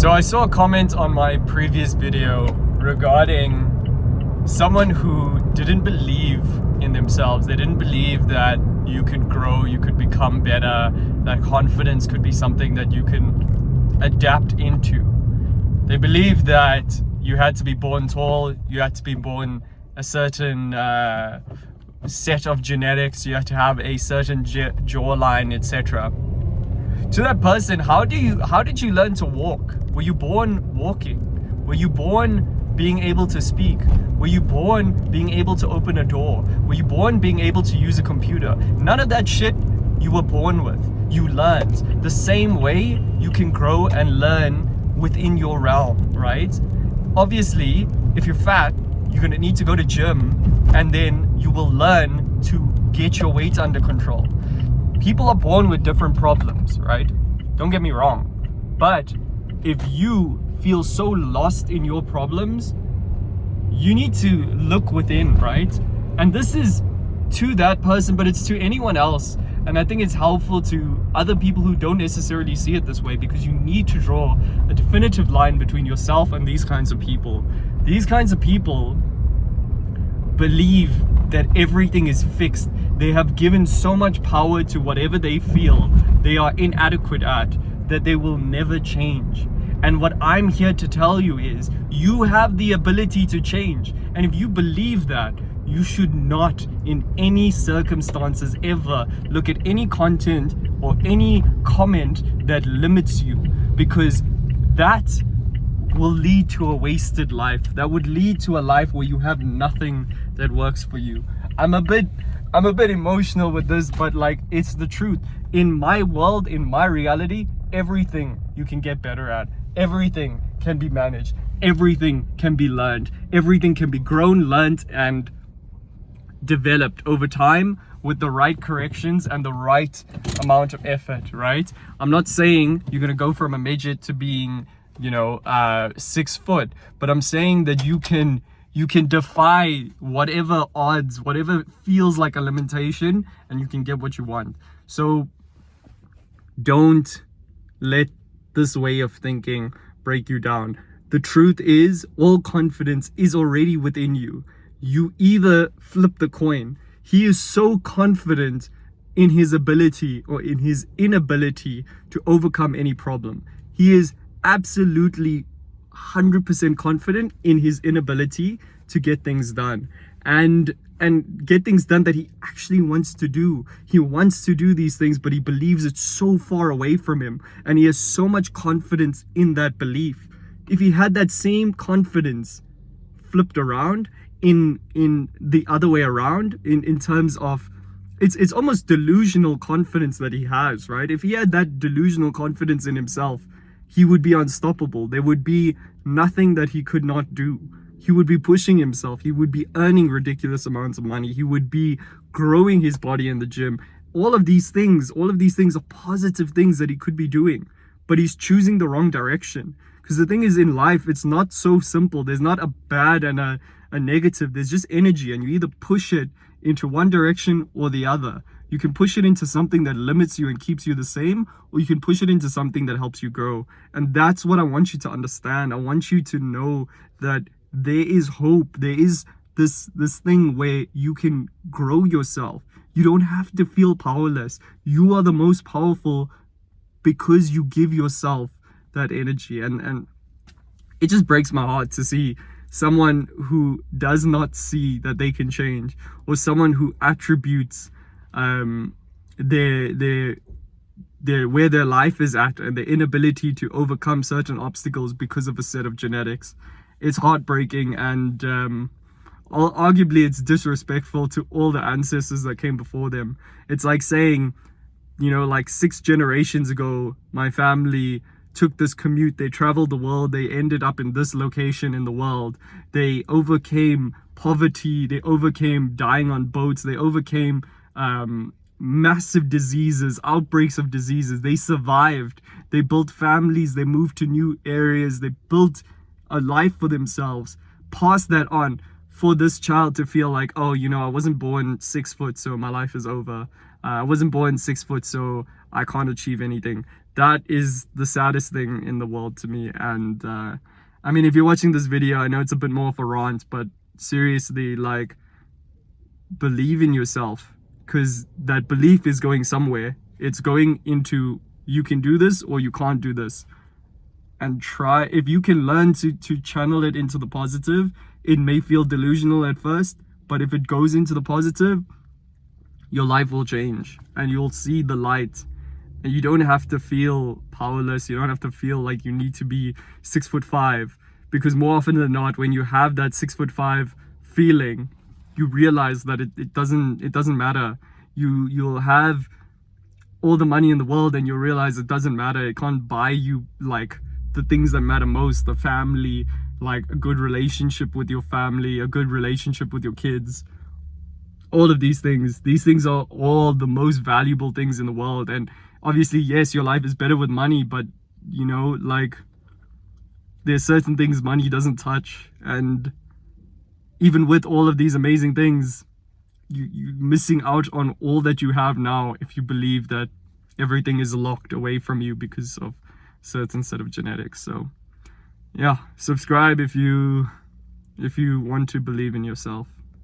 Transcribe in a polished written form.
So I saw a comment on my previous video regarding someone who didn't believe in themselves. They didn't believe that you could grow, you could become better, that confidence could be something that you can adapt into. They believed that you had to be born tall, you had to be born a certain set of genetics, you had to have a certain jawline, etc. To that person, how did you learn to walk? Were you born walking? Were you born being able to speak? Were you born being able to open a door? Were you born being able to use a computer? None of that shit you were born with. You learned. The same way you can grow and learn within your realm, right? Obviously, if you're fat, you're gonna need to go to gym, and then you will learn to get your weight under control. People are born with different problems, right? Don't get me wrong. But if you feel so lost in your problems, you need to look within, right? And this is to that person, but it's to anyone else. And I think it's helpful to other people who don't necessarily see it this way, because you need to draw a definitive line between yourself and these kinds of people. These kinds of people believe that everything is fixed. They have given so much power to whatever they feel they are inadequate at, that they will never change. And what I'm here to tell you is, you have the ability to change. And if you believe that, you should not in any circumstances ever look at any content or any comment that limits you, because that will lead to a wasted life. That would lead to a life where you have nothing that works for you. I'm a bit emotional with this, but like, it's the truth. In my world, in my reality, everything you can get better at, everything can be managed, everything can be learned, everything can be grown, learned, and developed over time with the right corrections and the right amount of effort, right? I'm not saying you're gonna go from a midget to being 6 foot, but I'm saying that you can defy whatever odds, whatever feels like a limitation, and you can get what you want. So don't let this way of thinking break you down. The truth is, all confidence is already within you. You either flip the coin. He is so confident in his ability or in his inability to overcome any problem. He is absolutely 100% confident in his inability to get things done and get things done that he actually wants to do. He wants to do these things, but he believes it's so far away from him, and he has so much confidence in that belief. If he had that same confidence flipped around, in the other way around, in terms of it's almost delusional confidence that he has, right? If he had that delusional confidence in himself, he would be unstoppable. There would be nothing that he could not do. He would be pushing himself. He would be earning ridiculous amounts of money. He would be growing his body in the gym. All of these things are positive things that he could be doing, but he's choosing the wrong direction. Because the thing is, in life, it's not so simple. There's not a bad and a negative. There's just energy, and you either push it into one direction or the other. You can push it into something that limits you and keeps you the same, or you can push it into something that helps you grow. And that's what I want you to understand. I want you to know that there is hope. There is this thing where you can grow yourself. You don't have to feel powerless. You are the most powerful because you give yourself that energy. And it just breaks my heart to see someone who does not see that they can change, or someone who attributes their where their life is at and their inability to overcome certain obstacles because of a set of genetics. It's heartbreaking, and arguably it's disrespectful to all the ancestors that came before them. It's like saying, like 6 generations ago, my family took this commute, they traveled the world, they ended up in this location in the world, they overcame poverty, they overcame dying on boats, they overcame massive diseases, outbreaks of diseases, they survived, they built families, they moved to new areas, they built a life for themselves. Pass that on for this child to feel like, oh, I wasn't born 6 foot, so my life is over. I wasn't born 6 foot, so I can't achieve anything. that is the saddest thing in the world to me. And I mean, if you're watching this video, I know it's a bit more of a rant, but seriously, like, believe in yourself, because that belief is going somewhere. It's going into, you can do this or you can't do this. And try, if you can learn to channel it into the positive, it may feel delusional at first, but if it goes into the positive, your life will change and you'll see the light. And you don't have to feel powerless. You don't have to feel like you need to be 6'5", because more often than not, when you have that 6'5" feeling, you realize that it doesn't matter. You'll have all the money in the world and you'll realize it doesn't matter. It can't buy you like the things that matter most, the family, like a good relationship with your family, a good relationship with your kids. All of these things are all the most valuable things in the world. And obviously, yes, your life is better with money, but you know, like, there's certain things money doesn't touch. And even with all of these amazing things, you're missing out on all that you have now if you believe that everything is locked away from you because of certain set of genetics. So yeah, subscribe if you want to believe in yourself.